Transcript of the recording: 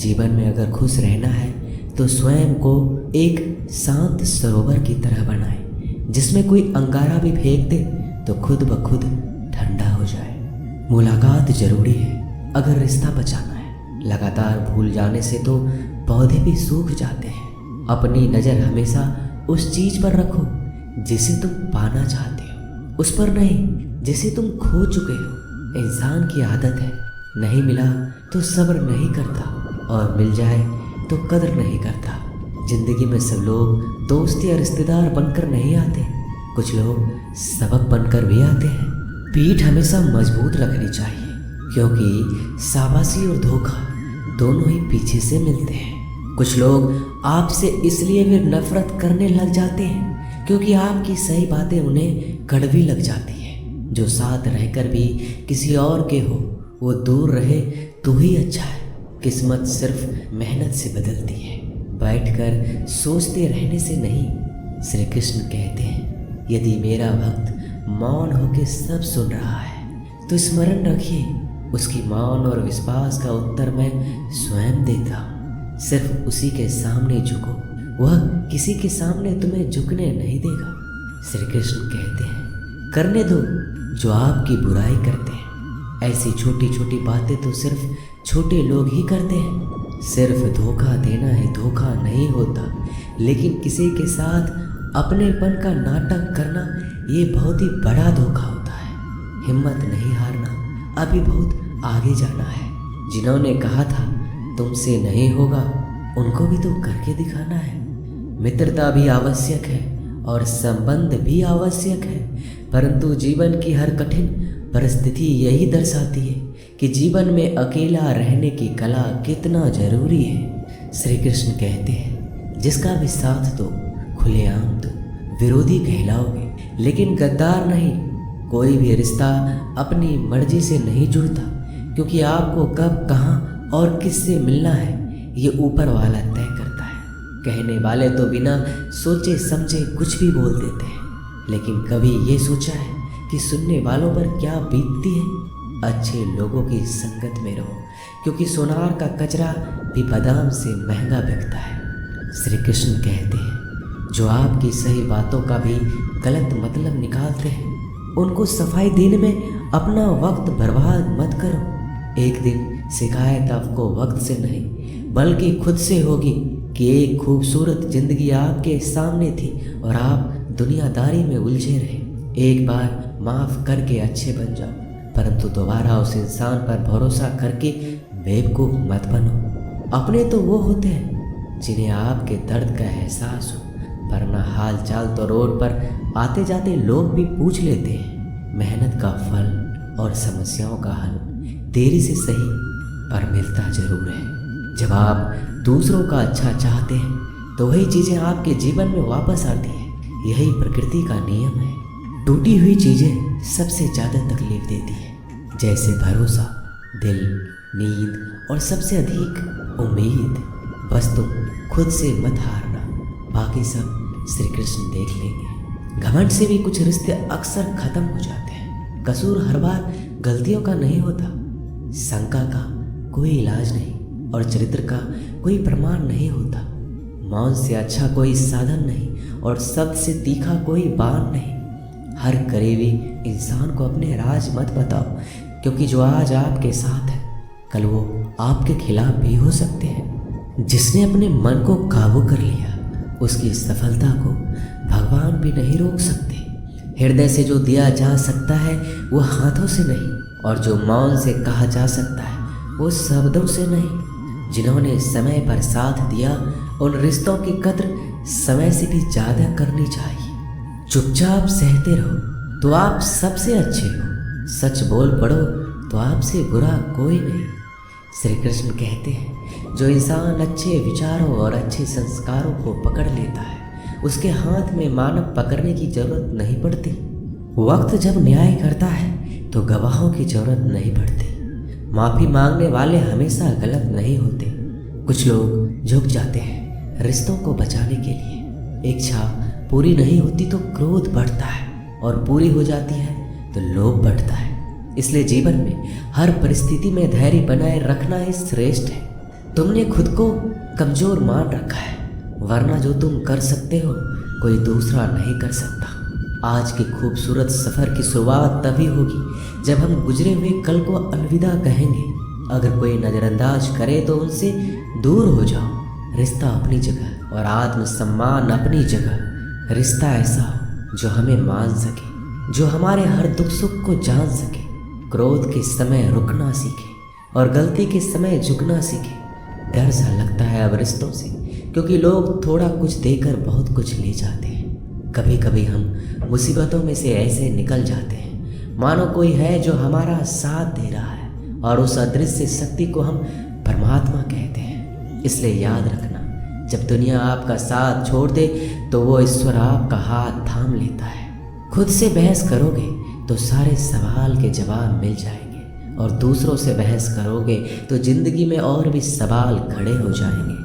जीवन में अगर खुश रहना है तो स्वयं को एक शांत सरोवर की तरह बनाए, जिसमें कोई अंगारा भी फेंक दे तो खुद ब खुद ठंडा हो जाए। मुलाकात जरूरी है अगर रिश्ता बचाना है। लगातार भूल जाने से तो पौधे भी सूख जाते हैं। अपनी नज़र हमेशा उस चीज पर रखो जिसे तुम पाना चाहते हो, उस पर नहीं जिसे तुम खो चुके हो। इंसान की आदत है, नहीं मिला तो सब्र नहीं करता और मिल जाए तो कदर नहीं करता। जिंदगी में सब लोग दोस्त या रिश्तेदार बनकर नहीं आते, कुछ लोग सबक बनकर भी आते हैं। पीठ हमेशा मजबूत रखनी चाहिए, क्योंकि शाबाशी और धोखा दोनों ही पीछे से मिलते हैं। कुछ लोग आपसे इसलिए भी नफरत करने लग जाते हैं क्योंकि आपकी सही बातें उन्हें कड़वी लग जाती है। जो साथ रहकर भी किसी और के हो वो दूर रहे तो ही अच्छा है। किस्मत सिर्फ मेहनत से बदलती है, बैठकर सोचते रहने से नहीं। श्री कृष्ण कहते हैं, यदि मेरा भक्त मौन होकर सब सुन रहा है तो स्मरण रखिए, उसकी मौन और विश्वास का उत्तर मैं स्वयं देता हूँ। सिर्फ उसी के सामने झुको, वह किसी के सामने तुम्हें झुकने नहीं देगा। श्री कृष्ण कहते हैं, करने दो जो आपकी बुराई करते हैं। ऐसी छोटी छोटी बातें तो सिर्फ छोटे लोग ही करते हैं। सिर्फ धोखा देना है धोखा नहीं होता, लेकिन किसी के साथ अपनेपन का नाटक करना ये बहुत ही बड़ा धोखा होता है। हिम्मत नहीं हारना, अभी बहुत आगे जाना है। जिन्होंने कहा था तुमसे नहीं होगा, उनको भी तो करके दिखाना है। मित्रता भी आवश्यक है और संबंध भी आवश्यक है, परंतु जीवन की हर कठिन परिस्थिति यही दर्शाती है कि जीवन में अकेला रहने की कला कितना जरूरी है। श्री कृष्ण कहते हैं, जिसका भी साथ दो खुलेआम दो, विरोधी कहलाओगे लेकिन गद्दार नहीं। कोई भी रिश्ता अपनी मर्जी से नहीं जुड़ता, क्योंकि आपको कब कहाँ और किससे मिलना है ये ऊपर वाला तय करता है। कहने वाले तो बिना सोचे समझे कुछ भी बोल देते हैं, लेकिन कभी ये सोचा है कि सुनने वालों पर क्या बीतती है। अच्छे लोगों की संगत में रहो, क्योंकि सोनार का कचरा भी बादाम से महंगा बिकता है। श्री कृष्ण कहते हैं, जो आपकी सही बातों का भी गलत मतलब निकालते हैं, उनको सफाई देने में अपना वक्त बर्बाद मत करो। एक दिन शिकायत आपको वक्त से नहीं बल्कि खुद से होगी कि एक खूबसूरत जिंदगी आपके सामने थी और आप दुनियादारी में उलझे रहे। एक बार माफ करके अच्छे बन जाओ, परंतु दोबारा उस इंसान पर भरोसा करके बेवकूफ मत बनो। अपने तो वो होते हैं जिन्हें आपके दर्द का एहसास हो, वरना हाल चाल तो रोड पर आते जाते लोग भी पूछ लेते हैं। मेहनत का फल और समस्याओं का हल देरी से सही पर मिलता जरूर है। जब आप दूसरों का अच्छा चाहते हैं तो वही चीज़ें आपके जीवन में वापस आती हैं। यही प्रकृति का नियम है। टूटी हुई चीज़ें सबसे ज़्यादा तकलीफ देती है, जैसे भरोसा, दिल, नींद और सबसे अधिक उम्मीद। बस तुम खुद से मत हारना, बाकी सब श्री कृष्ण देख लेंगे। घमंड से भी कुछ रिश्ते अक्सर खत्म हो जाते हैं। कसूर हर बार गलतियों का नहीं होता, शंका का कोई इलाज नहीं और चरित्र का कोई प्रमाण नहीं होता। मौन से अच्छा कोई साधन नहीं और शब्द से तीखा कोई बाण नहीं। हर करीबी इंसान को अपने राज मत बताओ, क्योंकि जो आज आपके साथ है कल वो आपके खिलाफ भी हो सकते हैं। जिसने अपने मन को काबू कर लिया उसकी सफलता को भगवान भी नहीं रोक सकते। हृदय से जो दिया जा सकता है वो हाथों से नहीं, और जो मौन से कहा जा सकता है वो शब्दों से नहीं। जिन्होंने समय पर साथ दिया उन रिश्तों की कद्र समय से भी ज़्यादा करनी चाहिए। चुपचाप सहते रहो तो आप सबसे अच्छे हो, सच बोल पड़ो तो आपसे बुरा कोई नहीं। श्री कृष्ण कहते हैं, जो इंसान अच्छे विचारों और अच्छे संस्कारों को पकड़ लेता है उसके हाथ में मानव पकड़ने की जरूरत नहीं पड़ती। वक्त जब न्याय करता है तो गवाहों की जरूरत नहीं पड़ती। माफ़ी मांगने वाले हमेशा गलत नहीं होते। कुछ लोग झुक जाते हैं रिश्तों को बचाने के लिए। इच्छा पूरी नहीं होती तो क्रोध बढ़ता है, और पूरी हो जाती है तो लोभ बढ़ता है। इसलिए जीवन में हर परिस्थिति में धैर्य बनाए रखना ही श्रेष्ठ है। तुमने खुद को कमज़ोर मान रखा है, वरना जो तुम कर सकते हो कोई दूसरा नहीं कर सकता। आज के खूबसूरत सफ़र की शुरुआत तभी होगी जब हम गुजरे हुए कल को अलविदा कहेंगे। अगर कोई नज़रअंदाज करे तो उनसे दूर हो जाओ। रिश्ता अपनी जगह और आत्मसम्मान अपनी जगह। रिश्ता ऐसा हो जो हमें मान सके, जो हमारे हर दुख सुख को जान सके, क्रोध के समय रुकना सीखे और गलती के समय झुकना सीखे। डर सा लगता है अब रिश्तों से, क्योंकि लोग थोड़ा कुछ देकर बहुत कुछ ले जाते हैं। कभी कभी हम मुसीबतों में से ऐसे निकल जाते हैं मानो कोई है जो हमारा साथ दे रहा है, और उस अदृश्य शक्ति को हम परमात्मा कहते हैं। इसलिए याद रखना, जब दुनिया आपका साथ छोड़ दे तो वो ईश्वर आपका हाथ थाम लेता है। खुद से बहस करोगे तो सारे सवाल के जवाब मिल जाएंगे, और दूसरों से बहस करोगे तो जिंदगी में और भी सवाल खड़े हो जाएंगे।